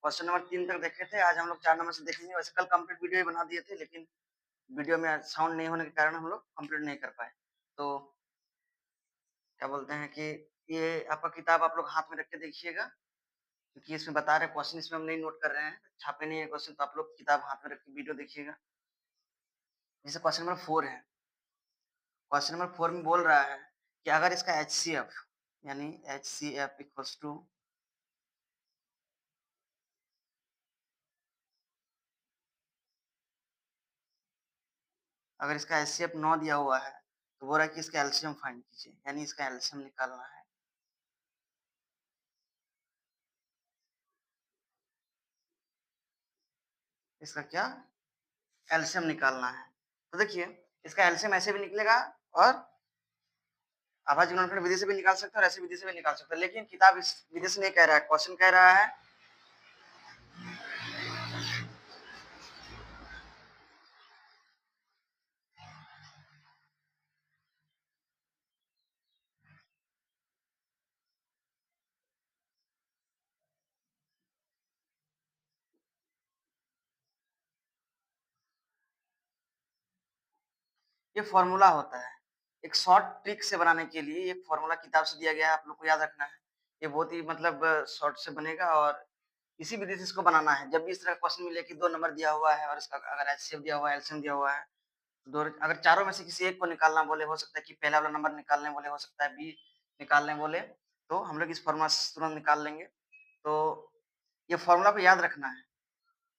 Question number 3 तक देखे थे, आज हम लोग 4 नंबर से देखेंगे। वैसे कल कंप्लीट वीडियो ही बना दिए थे, लेकिन वीडियो में साउंड नहीं होने के कारण हम लोग कंप्लीट नहीं कर पाए। तो क्या बोलते हैं कि ये आपका किताब आप लोग हाथ में रख के देखिएगा, क्योंकि इसमें बता रहे हैं क्वेश्चन, इसमें हम नहीं नोट कर रहे हैं, छापे नहीं है क्वेश्चन, तो आप लोग किताब हाथ में रख के वीडियो देखिएगा। जैसे क्वेश्चन नंबर 4 है, क्वेश्चन नंबर 4 में बोल रहा है कि अगर इसका HCF यानी HCF इक्वल्स टू, अगर इसका HCF 9 दिया हुआ है तो बोल रहा है कि इसका एलसीएम फाइंड कीजिए, यानी इसका एलसीएम निकालना है। इसका क्या एलसीएम निकालना है। तो देखिए इसका एलसीएम ऐसे भी निकलेगा और अभाज्य गुणनखंड विधि से भी निकाल सकते हैं और ऐसी विधि से भी निकाल सकते हैं, लेकिन किताब इस विधि से नहीं कह रहा है, क्वेश्चन कह रहा है ये फॉर्मूला होता है, एक शॉर्ट ट्रिक से बनाने के लिए एक फॉर्मूला किताब से दिया गया है, आप लोग को याद रखना है। ये बहुत ही मतलब शॉर्ट से बनेगा और इसी विधि से इसको बनाना है। जब भी इस तरह का क्वेश्चन मिले कि 2 नंबर दिया हुआ है और इसका अगर एचसीएफ दिया हुआ है, एलसीएम दिया हुआ है, दो अगर चारों में से किसी एक को निकालना बोले, हो सकता है कि पहला वाला नंबर निकालने बोले, हो सकता है बी निकालने बोले, तो हम लोग इस फॉर्मूला से तुरंत निकाल लेंगे। तो ये फॉर्मूला को याद रखना है।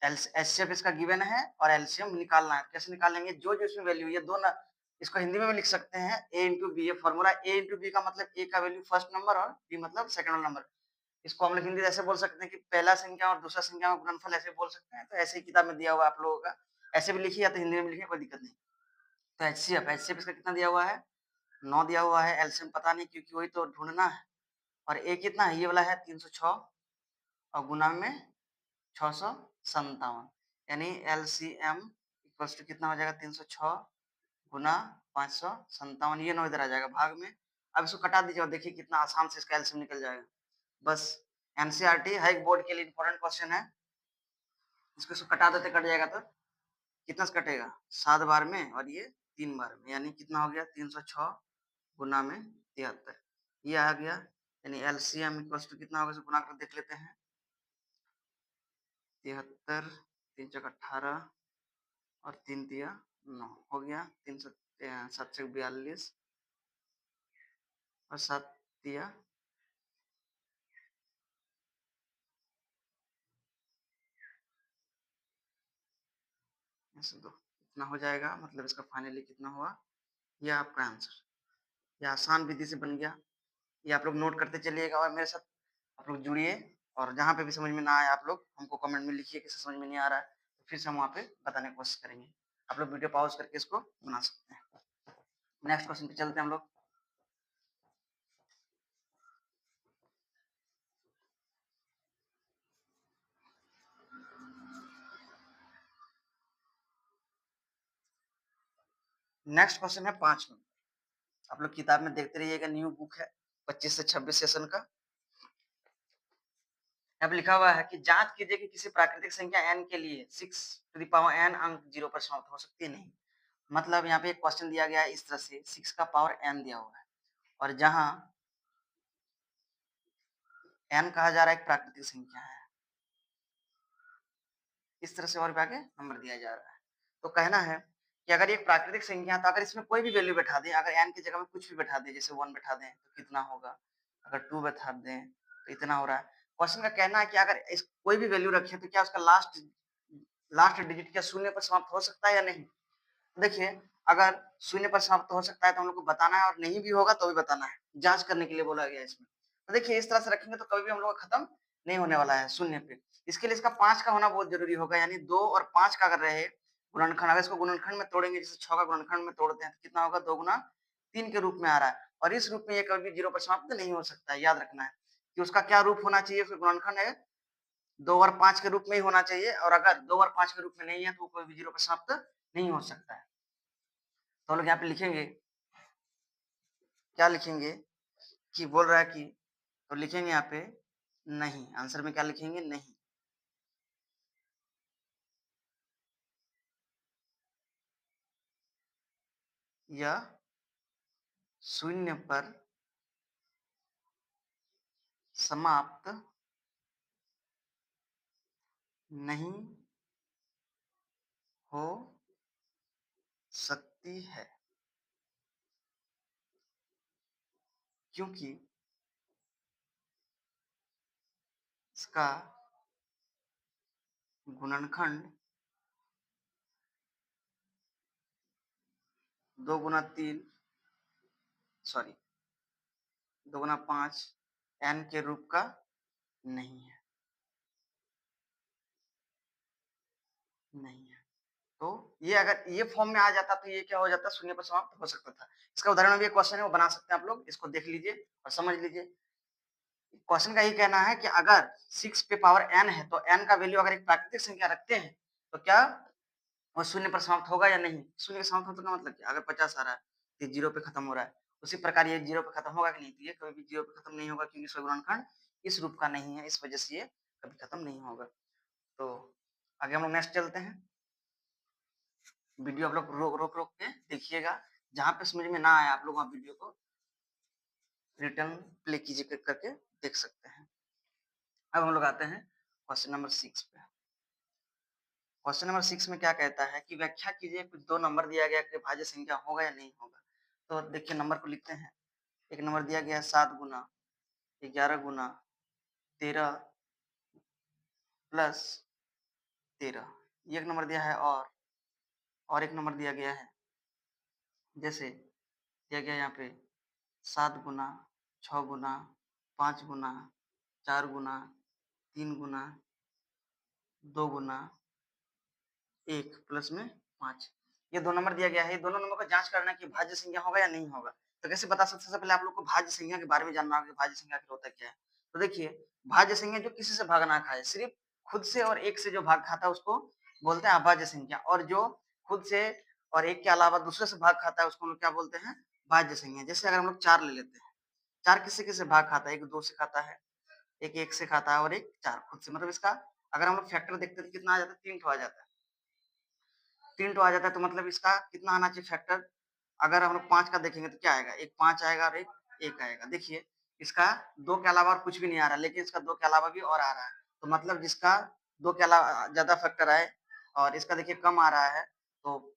एचसीएफ इसका गिवन है और एलसीएम निकालना है। कैसे निकालेंगे, जो जो इसमें वैल्यू, ये दो ना, इसको हिंदी में भी लिख सकते हैं ए इंटू बी। ये फॉर्मूला ए इंटू बी का मतलब ए का वैल्यू फर्स्ट नंबर और बी मतलब सेकंड नंबर। इसको हम लोग हिंदी ऐसे बोल सकते हैं कि पहला संख्या और दूसरा संख्या में गुणनफल, ऐसे बोल सकते हैं। तो ऐसे ही किताब में दिया हुआ आप लोगों का, ऐसे भी लिखिए या तो हिंदी में लिखिए, कोई दिक्कत नहीं। तो एचसीएफ इसका कितना दिया हुआ है, 9 दिया हुआ है। एलसीएम पता नहीं, क्योंकि वही तो ढूंढना है। और ए कितना है, ये वाला है 306 और गुना में 657, यानी एलसीएम इक्वल्स टू कितना हो जाएगा, 306 गुना 557। ये 9 इधर आ जाएगा भाग में। अब इसको कटा दीजिए और देखिए कितना आसान से इसका एलसीएम निकल जाएगा। बस एनसीईआरटी है, एक बोर्ड के लिए इंपॉर्टेंट क्वेश्चन है। इसको कटा देते, कट जाएगा तो कितना से कटेगा, 7 बार में और ये 3 बार में, यानी कितना हो गया 306 गुना में 73। ये आ गया, यानी एलसीएम इक्वल्स टू कितना होगा, गुना कर देख लेते हैं। 73, 3 चौक 18 और 3 तिया 9 हो गया, 7 चौक 42 और 7 तिया 2। इतना हो जाएगा, मतलब इसका फाइनली कितना हुआ, यह आपका आंसर। यह आसान विधि से बन गया। ये आप लोग नोट करते चलिएगा और मेरे साथ आप लोग जुड़िए। और जहाँ पे भी समझ में ना आए, आप लोग हमको कमेंट में लिखिए कि समझ में नहीं आ रहा है, तो फिर से हम वहाँ पे बताने की कोशिश करेंगे। आप लोग वीडियो पॉज करके इसको बना सकते हैं। नेक्स्ट क्वेश्चन पे चलते हैं हम लोग। नेक्स्ट क्वेश्चन है 5 नंबर। आप लोग किताब में देखते रहिएगा, न्यू बुक है 25 से 26 सेशन का। अब लिखा हुआ है कि जांच कीजिए कि किसी प्राकृतिक संख्या n के लिए 6 टू द पावर n अंक 0 पर समाप्त हो सकती है नहीं। मतलब यहाँ पे एक क्वेश्चन दिया गया है इस तरह से, 6 का पावर n दिया हुआ है और जहां n कहा जा रहा है एक प्राकृतिक संख्या है, इस तरह से और भी आगे नंबर दिया जा रहा है। तो कहना है कि अगर ये प्राकृतिक संख्या है तो अगर इसमें कोई भी वैल्यू बैठा दें, अगर n की जगह में कुछ भी बैठा दें, जैसे 1 बैठा दें तो कितना होगा, अगर 2 बैठा दें तो इतना हो रहा है। क्वेश्चन का कहना है कि अगर इस कोई भी वैल्यू रखे तो क्या उसका लास्ट लास्ट डिजिट क्या शून्य पर समाप्त हो सकता है या नहीं। देखिए अगर शून्य पर समाप्त हो सकता है तो हम लोग को बताना है, और नहीं भी होगा तो भी बताना है, जांच करने के लिए बोला गया है इसमें। तो देखिए इस तरह से रखेंगे तो कभी भी हम लोग का खत्म नहीं होने वाला है शून्य पे। इसके लिए इसका 5 का होना बहुत जरूरी होगा, यानी 2 और 5 का अगर रहे गुणनखंड, अगर इसको गुणनखंड में तोड़ेंगे, जैसे 6 का गुणनखंड में तोड़ते हैं तो कितना होगा, 2 गुना 3 के रूप में आ रहा है। और इस रूप में ये कभी भी 0 पर समाप्त नहीं हो सकता है। याद रखना है कि उसका क्या रूप होना चाहिए, उसका गुणनखंड है 2 और 5 के रूप में ही होना चाहिए, और अगर 2 और 5 के रूप में नहीं है तो वो कोई भी 0 पर समाप्त नहीं हो सकता है। तो हम लोग यहाँ पे लिखेंगे, क्या लिखेंगे कि बोल रहा है कि, तो लिखेंगे यहाँ पे नहीं, आंसर में क्या लिखेंगे, नहीं। यह शून्य पर समाप्त नहीं हो सकती है, क्योंकि इसका गुणनखंड 2 गुना 3 सॉरी 2 गुना 5 n के रूप का नहीं है, नहीं है। तो ये अगर ये फॉर्म में आ जाता तो ये क्या हो जाता, शून्य पर समाप्त हो सकता था। इसका उदाहरण भी एक क्वेश्चन है, वो बना सकते हैं आप लोग, इसको देख लीजिए और समझ लीजिए। क्वेश्चन का ये कहना है कि अगर 6 पे पावर n है तो n का वैल्यू अगर एक प्राकृतिक संख्या रखते हैं तो क्या वो शून्य पर समाप्त होगा या नहीं। शून्य पर समाप्त होने का मतलब क्या, अगर 50 आ रहा है तो ये 0 पे खत्म हो रहा है, उसी प्रकार ये 0 पे खत्म होगा कि नहीं, तो ये कभी भी 0 पे खत्म नहीं होगा, क्योंकि इसका गुणनखंड इस रूप का नहीं है, इस वजह से ये कभी खत्म नहीं होगा। तो आगे हम लोग नेक्स्ट चलते हैं। वीडियो आप लोग रोक रोक रोक के देखिएगा, जहाँ पे समझ में ना आए आप लोग वहाँ वीडियो को रिटर्न प्ले कीजिए करके देख सकते हैं। अब हम लोग आते हैं क्वेश्चन नंबर 6 पे। क्वेश्चन नंबर 6 में क्या कहता है कि व्याख्या कीजिए, कुछ दो नंबर दिया गया कि भाज्य संख्या होगा या नहीं होगा। तो देखिए नंबर को लिखते हैं। एक नंबर दिया गया है 7 गुना 11 गुना 13 प्लस 13। ये एक नंबर दिया है, और एक नंबर दिया गया है, जैसे दिया गया यहाँ पे 7 गुना 6 गुना 5 गुना 4 गुना 3 गुना 2 गुना 1 प्लस में 5। ये दो नंबर दिया गया है। ये दोनों नंबर को जांच करना है कि भाज्य संख्या होगा या नहीं होगा। तो कैसे बता सकते हैं, सबसे पहले आप लोग को भाज्य संख्या के बारे में जानना होगा कि भाज्य संख्या आखिर होता क्या है। तो देखिए, भाज्य संख्या जो किसी से भाग ना खाए, सिर्फ खुद से और एक से जो भाग खाता है उसको बोलते हैं अभाज्य संख्या, और जो खुद से और एक के अलावा दूसरे से भाग खाता है उसको हम लोग क्या बोलते हैं, भाज्य संख्या। जैसे अगर हम लोग 4 ले लेते हैं, 4 किससे किससे भाग खाता है, एक 2 से खाता है, एक 1 से खाता है और एक 4 खुद से। मतलब इसका अगर हम लोग फैक्टर देखते हैं तो कितना आ जाता है, 3 ठो आ जाता है। 3 टू आ जाता है, तो मतलब इसका कितना आना चाहिए फैक्टर। अगर हम लोग 5 का देखेंगे तो क्या आएगा, एक 5 आएगा और एक 1 आएगा। देखिए इसका 2 के अलावा और कुछ भी नहीं आ रहा, लेकिन इसका 2 के अलावा भी और आ रहा है। तो मतलब जिसका 2 के अलावा ज्यादा फैक्टर आए और इसका देखिए कम आ रहा है, तो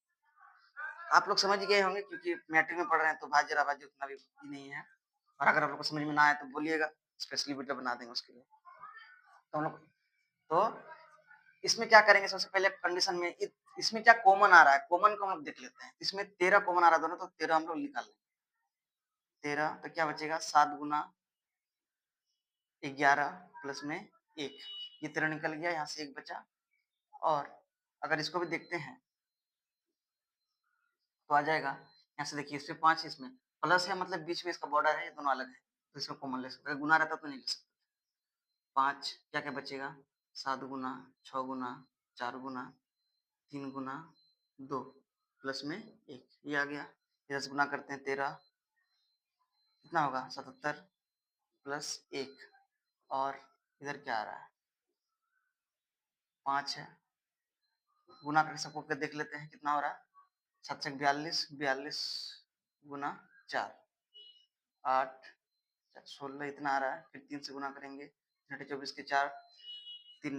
आप लोग समझ गए होंगे, क्योंकि मैट्रिक में पढ़ रहे हैं तो भाज्य अभाज्य उतना भी नहीं है। और अगर आप लोग को समझ में ना आए तो बोलिएगा, स्पेशली वीडियो बना देंगे उसके लिए। तो हम लोग तो इसमें क्या करेंगे, सबसे पहले कंडीशन में इसमें क्या कॉमन आ रहा है, कॉमन को हम लोग देख लेते हैं। इसमें 13 कॉमन आ रहा है दोनों, तो 13 हम लोग निकाल लेंगे। 13 तो क्या बचेगा, 7 गुना 11 प्लस में 1, ये 13 निकल गया, यहाँ से 1 बचा। और अगर इसको भी देखते हैं तो आ जाएगा, यहाँ से देखिए इसमें 5, इसमें प्लस है, मतलब बीच में इसका बॉर्डर है, ये दोनों अलग है, तो इसमें कॉमन ले सकते हैं। गुना रहता तो नहीं ले सकते। 5 क्या क्या बचेगा, 7 गुना 6 गुना 4 गुना 3 गुना 2 प्लस में 1, ये आ गया। इधर से गुना करते हैं, 13 कितना होगा, 77 प्लस 1, और इधर क्या आ रहा है, 5 है। गुना करके सबको के देख लेते हैं कितना हो रहा है, 7 से 42, 42 गुना 4 8 16 इतना आ रहा है। फिर 3 से गुना करेंगे, 24 के 4 3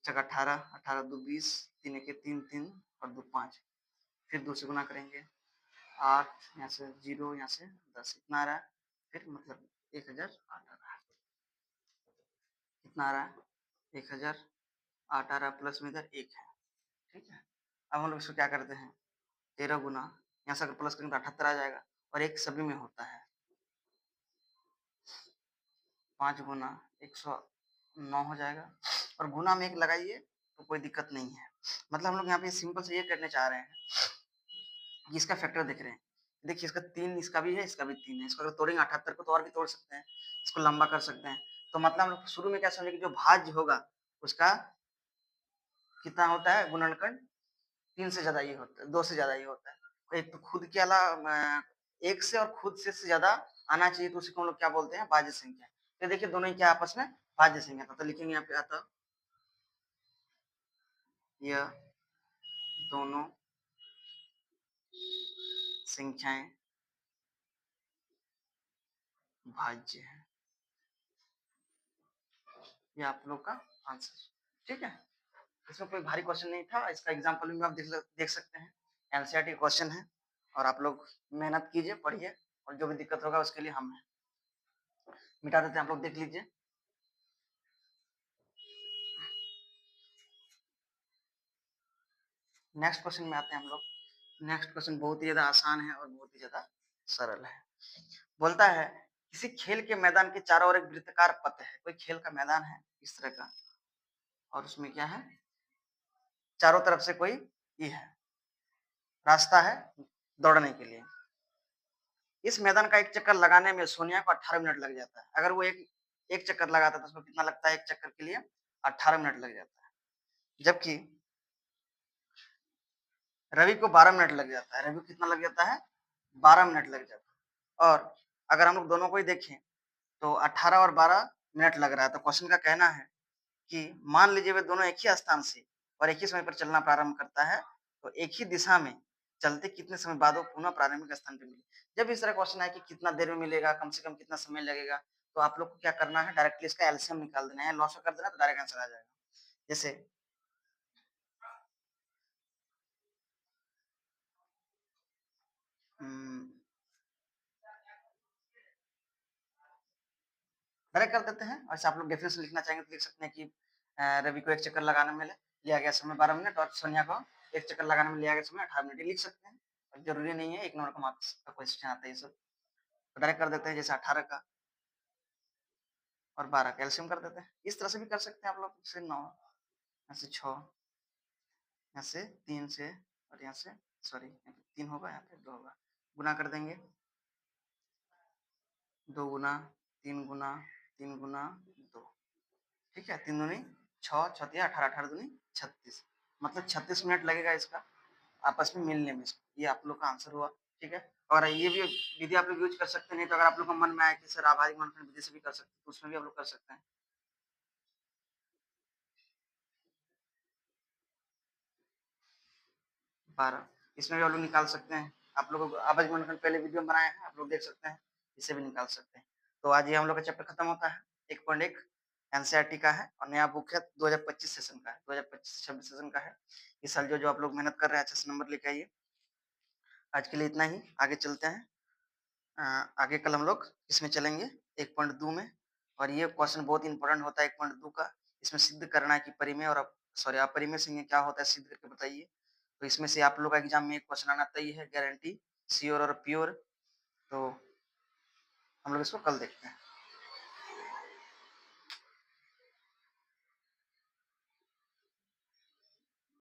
चक 18, 18 2 20, 3 एक 3 3 और 2 5। फिर 2 से गुना करेंगे, 8 यहाँ से 0 यहाँ से 10 इतना आ रहा है। फिर मतलब 1008 आ रहा है, कितना आ रहा है, 1008 आ रहा है, प्लस में इधर 1 है। ठीक है, अब हम लोग इसको क्या करते हैं, 13 गुना यहाँ से अगर प्लस करेंगे तो 78 आ जाएगा, और एक सभी में होता है। 5 गुना 109 हो जाएगा, और गुना में 1 लगाइए तो कोई दिक्कत नहीं है। मतलब हम लोग यहाँ पे सिंपल से ये करने चाह रहे हैं कि इसका फैक्टर देख रहे हैं। देखिए इसका 3 इसका भी है, इसका भी 3 है। इसको अगर तोड़ेंगे 78 को तो और भी तोड़ सकते हैं, इसको लंबा कर सकते हैं। तो मतलब हम लोग शुरू में क्या समझे कि जो भाज्य होगा उसका कितना होता है, गुणनखंड 3 से ज्यादा ये होता है, 2 से ज्यादा ये होता है। एक तो खुद के अलावा एक से और खुद से ज्यादा आना चाहिए, तो उसी को हम लोग क्या बोलते हैं, भाज्य संख्या। तो देखिए दोनों ही क्या आपस में भाज्य संख्या था, तो लिखेंगे यहाँ पे आता यह दोनों संख्याएं भाज्य है। ये आप लोग का आंसर, ठीक है। इसमें कोई भारी क्वेश्चन नहीं था, इसका एग्जाम्पल भी आप देख सकते हैं। एनसीईआरटी क्वेश्चन है और आप लोग मेहनत कीजिए, पढ़िए, और जो भी दिक्कत होगा उसके लिए हम हैं। मिटा देते हैं, आप लोग देख लीजिए। नेक्स्ट क्वेश्चन में आते हैं हम लोग। नेक्स्ट क्वेश्चन बहुत ही ज्यादा आसान है और बहुत ही ज्यादा सरल है। बोलता है किसी खेल के मैदान के चारों ओर एक वृत्ताकार पथ है। कोई खेल का मैदान है इस तरह का, और उसमें क्या है, चारों तरफ से कोई ये है, रास्ता है दौड़ने के लिए। इस मैदान का एक चक्कर लगाने में सोनिया को 18 मिनट लग जाता है। अगर वो एक एक चक्कर लगाता है तो उसको कितना लगता है, एक चक्कर के लिए 18 मिनट लग जाता है। जबकि रवि को 12 मिनट लग जाता है। रवि को कितना लग जाता है, 12 मिनट लग जाता है। और अगर हम लोग दोनों को ही देखें तो 18 और 12 मिनट लग रहा है। तो क्वेश्चन का कहना है कि मान लीजिए वे दोनों एक ही स्थान से और एक ही समय पर चलना प्रारंभ करता है, तो एक ही दिशा में चलते कितने समय बाद वो पुनः प्रारंभिक स्थान पे मिले। जब इस तरह क्वेश्चन है कि कितना देर में मिलेगा, कम से कम कितना समय लगेगा, तो आप लोग को क्या करना है, डायरेक्टली इसका एलसीएम निकाल देना है, लॉस कर देना, तो डायरेक्ट आंसर आ जाएगा। जैसे डायरेक्ट कर देते हैं। और आप लोग डेफिनेशन लिखना चाहेंगे तो लिख सकते हैं कि रवि को एक चक्कर लगाने में लिया गया समय 12 मिनट और सोनिया को एक चक्कर लगाने में लिया गया समय 18 मिनट, लिख सकते हैं। और जरूरी नहीं है 1 नंबर का मार्क्स का क्वेश्चन आता है ये सब, तो डायरेक्ट कर देते हैं। जैसे 18 का और 12 का एलसीएम कर देते हैं। इस तरह से भी कर सकते हैं आप लोग। फिर 9, यहाँ से 6, यहाँ से 3 से, और यहाँ से सॉरी 3 होगा, यहाँ पे 2 होगा, गुना कर देंगे। 2 गुना 3 गुना 3 गुना 2, ठीक है। 3 दूनी 6, 6 18, 18 दूनी 36, मतलब 36 मिनट लगेगा इसका आपस में मिलने में। ये आप लोग का आंसर हुआ, ठीक है। और ये भी विधि आप लोग यूज कर सकते हैं। नहीं तो अगर आप लोग को मन में आए कि सर आभारिक गुणनखंड विधि से भी कर सकते हैं, तो उसमें भी आप लोग कर सकते हैं। 12, इसमें भी आप लोग निकाल सकते हैं। आप लोग आभारिक गुणनखंड पहले वीडियो में बनाए हैं, आप लोग देख सकते हैं, इसे भी निकाल सकते हैं। तो आज ये हम लोग का चैप्टर खत्म होता है। 1.1 एनसीईआरटी का है और नया बुक है 2025 सेशन का है, 2025-26 सेशन का है। इस साल जो आप लोग मेहनत कर रहे हैं, अच्छे से नंबर लेके आइए। आज के लिए इतना ही, आगे चलते हैं। आगे कल हम लोग इसमें चलेंगे 1.2 में, और ये क्वेश्चन बहुत इंपॉर्टेंट होता है 1.2 का। इसमें सिद्ध करना है कि परिमेय और सॉरी अपरिमेय संज्ञा क्या होता है, सिद्ध करके बताइए। तो इसमें से आप लोग का एग्जाम में एक क्वेश्चन आना तय है, गारंटी, श्योर और प्योर। तो हम लोग इसको कल देखते हैं।